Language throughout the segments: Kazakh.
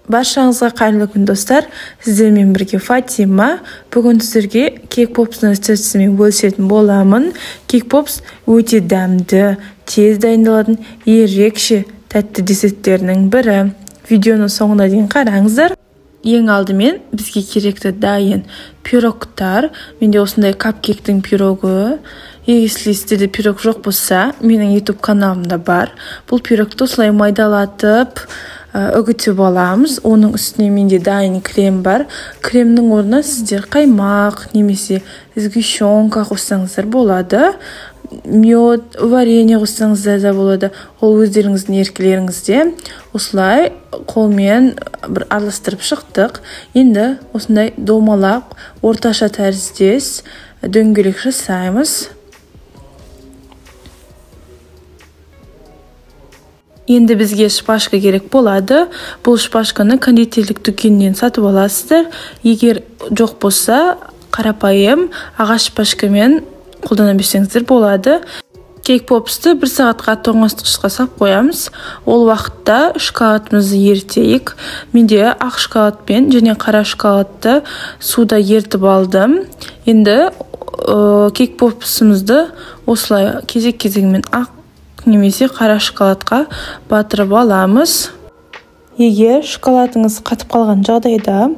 Баршаңызға қайырлы күн достар. Сіздермен бірге Фатима. Бүгін сіздерге кейк-попстың рецептісімен бөлісетін боламын. Кейк-попс өте дәмді, тез дайындалатын ерекше тәтті десерттерінің бірі. Видеоны соңына дейін қараңыздар. Ең алдымен бізге керекті дайын пирогтар. Менде осындай капкейктің пирогы. Егер сіздерде пирог жоқ болса, менің YouTube каналымда бар. Бұл пирогты осылай майдалатып үгітіп аламыз. Оның үстіне менде дайын крем бар. Кремнің орнына сіздер қаймақ немесе сгущенка қоссаңыздар болады. Мед, варенье қоссаңыздар да болады. Ол өздеріңіздің еркілеріңізде. Осылай қолмен бір араластырып шықтық. Енді осындай домалақ, орташа тәріздес дөңгелек жасаймыз. Енді бізге шпажка керек болады. Бұл шпажканы кондитерлік дүкеннен сатып аласыздар. Егер жоқ болса, қарапайым ағаш шпажкамен қолдана берсеңіздер болады. Кейк-попсты 1 сағатқа тоңазытқышқа салып қоямыз. Ол уақытта шоколадымызды ерітейік. Менде ақ шоколадпен және қара шоколадты суда ертіп алдым. Енді кейк-попсымызды осылай кезек-кезегімен ақ немесе қара шоколадқа батырып аламыз. Егер шоколадыңыз қатып қалған жағдайда,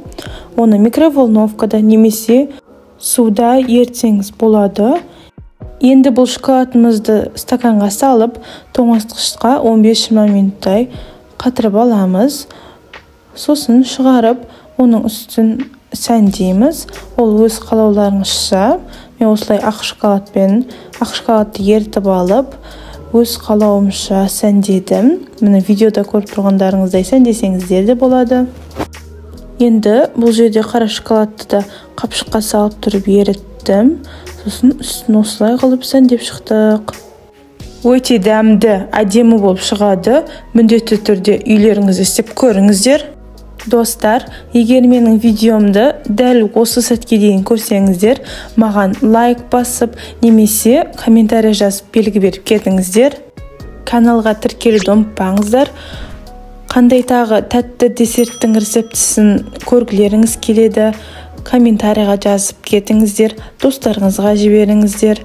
оны микроволновкада немесе суда ертсеңіз болады. Енді бұл шоколадымызды стаканға салып, тоңазытқышқа 15-20 минуттай қатырып аламыз. Сосын шығарып, оның үстін сәндейміз. Ол өз қалауларыңызша. Мен осылай ақ шоколадты ертіп алып, өз қалауымша сәндедім. Міне видеода көріп тұрғандарыңыздай сәндесеңіздер де болады. Енді бұл жерде қара шоколадты да қапшыққа салып тұрып еріттім. Сосын үстін осылай қылып сәндеп шықтық. Өте дәмді, әдемі болып шығады. Міндетті түрде үйлеріңізде істеп көріңіздер. Достар, егер менің видеомды дәл осы сәтке дейін көрсеңіздер, маған лайк басып, немесе комментарий жазып белгі беріп кетіңіздер. Каналға тіркелуді ұмытпаңыздар. Қандай тағы тәтті десерттің рецептісін көргілеріңіз келеді, комментарийға жазып кетіңіздер, достарыңызға жіберіңіздер.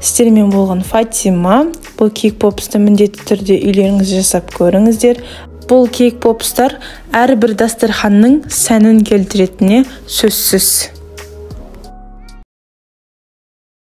Сіздермен болған Фатима. Бұл кейк-попсты міндетті түрде үйлеріңізде жасап көріңіздер. Бұл кейк-попстар әрбір дастарханның сәнін келтіретініне сөзсіз.